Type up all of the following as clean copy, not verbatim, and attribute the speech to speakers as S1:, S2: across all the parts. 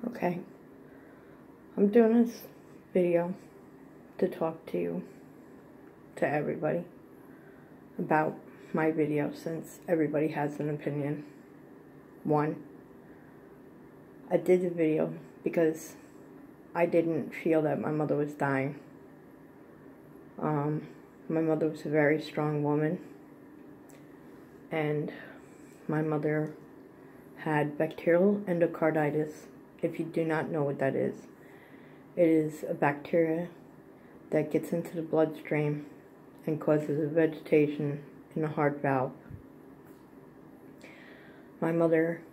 S1: Okay, I'm doing this video to talk to you, to everybody, about my video, since everybody has an opinion. One, I did the video because I didn't feel that my mother was dying. My mother was a very strong woman, and my mother had bacterial endocarditis. If you do not know what that is, it is a bacteria that gets into the bloodstream and causes a vegetation in the heart valve. My mother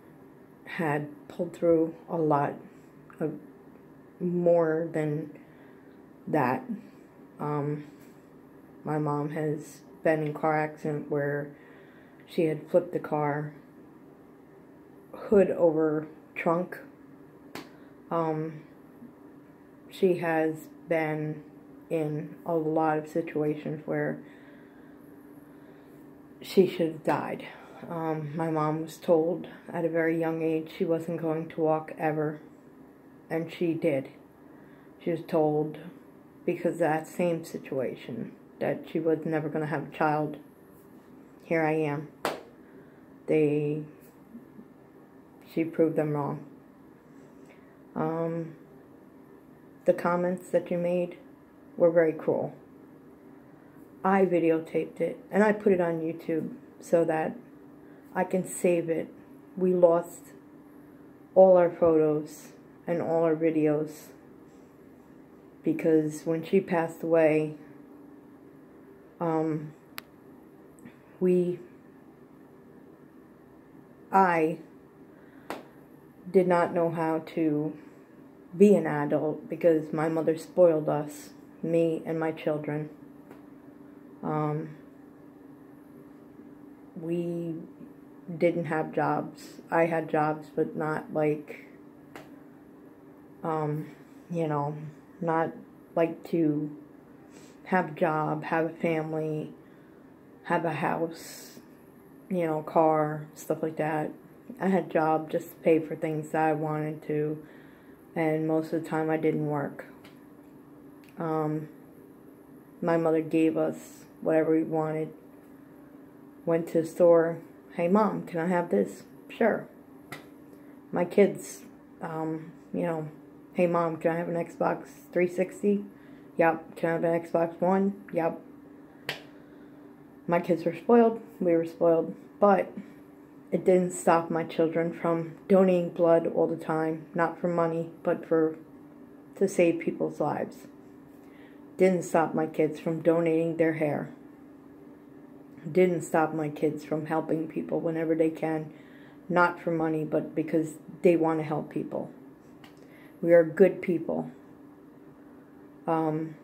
S1: had pulled through a lot of more than that. My mom has been in a car accident where she had flipped the car hood over trunk. She has been in a lot of situations where she should have died. My mom was told at a very young age she wasn't going to walk ever, and she did. She was told, because of that same situation, that she was never going to have a child. Here I am. She proved them wrong. The comments that you made were very cruel. I videotaped it, and I put it on YouTube so that I can save it. We lost all our photos and all our videos because when she passed away, I did not know how to be an adult because my mother spoiled us, me and my children. We didn't have jobs. I had jobs, but not like, not like to have a job, have a family, have a house, car, stuff like that. I had a job just to pay for things that I wanted to, and most of the time I didn't work. My mother gave us whatever we wanted. Went to the store, hey mom, can I have this? Sure. My kids, hey mom, can I have an Xbox 360? Yep. Can I have an Xbox One? Yep. My kids were spoiled, we were spoiled, but it didn't stop my children from donating blood all the time, not for money, but to save people's lives. Didn't stop my kids from donating their hair. Didn't stop my kids from helping people whenever they can, not for money, but because they want to help people. We are good people. Some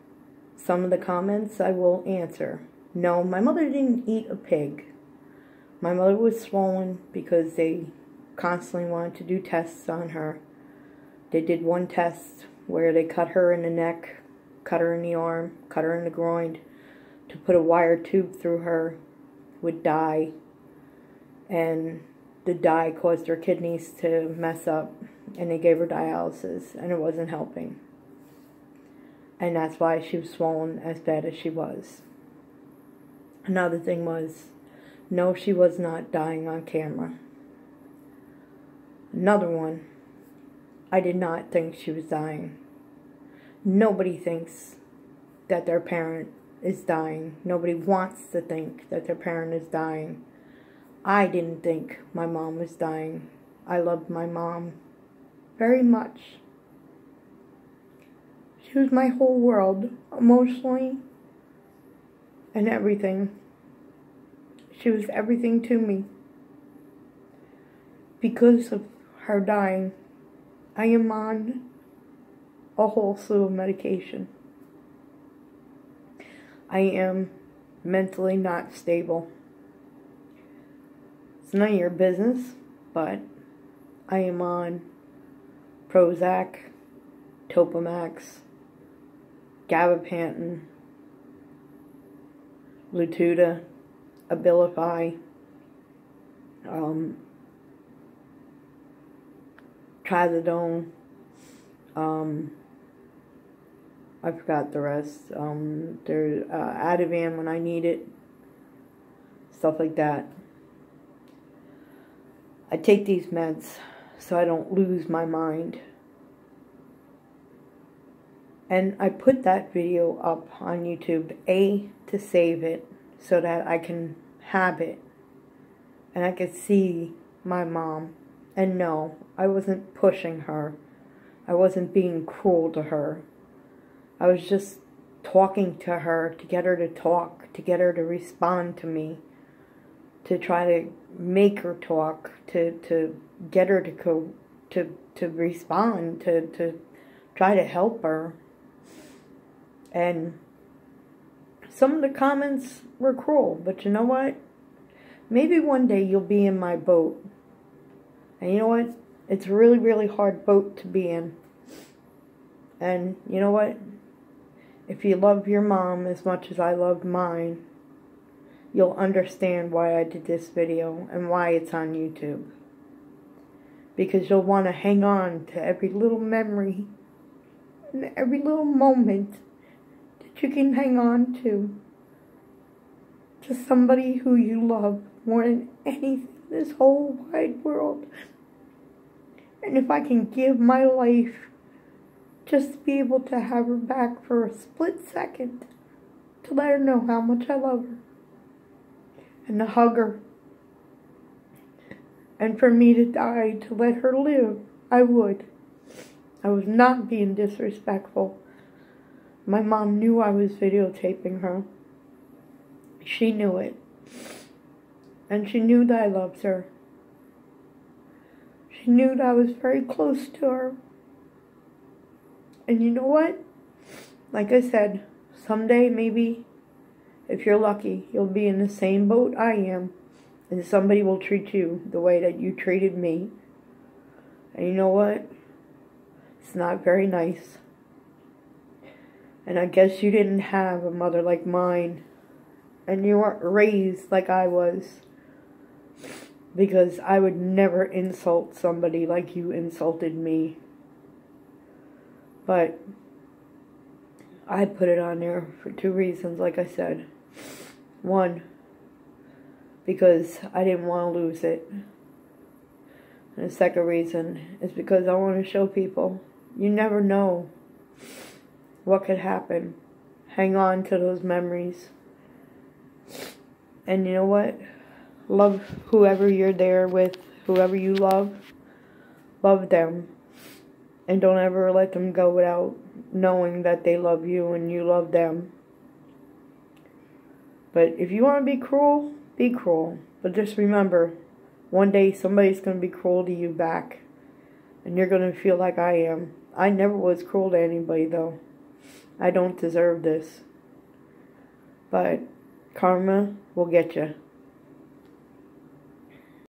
S1: of the comments I will answer. No, my mother didn't eat a pig. My mother was swollen because they constantly wanted to do tests on her. They did one test where they cut her in the neck, cut her in the arm, cut her in the groin, to put a wire tube through her with dye, and the dye caused her kidneys to mess up, and they gave her dialysis, and it wasn't helping. And that's why she was swollen as bad as she was. Another thing was, no, she was not dying on camera. Another one, I did not think she was dying. Nobody thinks that their parent is dying. Nobody wants to think that their parent is dying. I didn't think my mom was dying. I loved my mom very much. She was my whole world, emotionally and everything. She was everything to me. Because of her dying, I am on a whole slew of medication. I am mentally not stable. It's none of your business, but I am on Prozac, Topamax, Gabapentin, Latuda, Abilify, Trazodone, I forgot the rest. There's Ativan when I need it. Stuff like that. I take these meds so I don't lose my mind. And I put that video up on YouTube, to save it so that I can have it. And I could see my mom. And no, I wasn't pushing her. I wasn't being cruel to her. I was just talking to her to get her to talk, to get her to respond to me, to try to make her talk, to get her to go, to respond, to try to help her. And some of the comments were cruel, but you know what? Maybe one day you'll be in my boat. And you know what? It's a really, really hard boat to be in. And you know what? If you love your mom as much as I loved mine, you'll understand why I did this video and why it's on YouTube. Because you'll want to hang on to every little memory and every little moment that you can hang on to somebody who you love more than anything in this whole wide world. And if I can give my life just to be able to have her back for a split second, to let her know how much I love her, and to hug her, and for me to die to let her live, I would. I was not being disrespectful. My mom knew I was videotaping her. She knew it. And she knew that I loved her. She knew that I was very close to her. And you know what? Like I said, someday maybe, if you're lucky, you'll be in the same boat I am. And somebody will treat you the way that you treated me. And you know what? It's not very nice. And I guess you didn't have a mother like mine. And you weren't raised like I was. Because I would never insult somebody like you insulted me. But I put it on there for 2 reasons, like I said. One, because I didn't want to lose it. And the second reason is because I want to show people, you never know what could happen. Hang on to those memories. And you know what? Love whoever you're there with, whoever you love. Love them. And don't ever let them go without knowing that they love you and you love them. But if you want to be cruel, be cruel. But just remember, one day somebody's going to be cruel to you back. And you're going to feel like I am. I never was cruel to anybody, though. I don't deserve this. But karma will get you.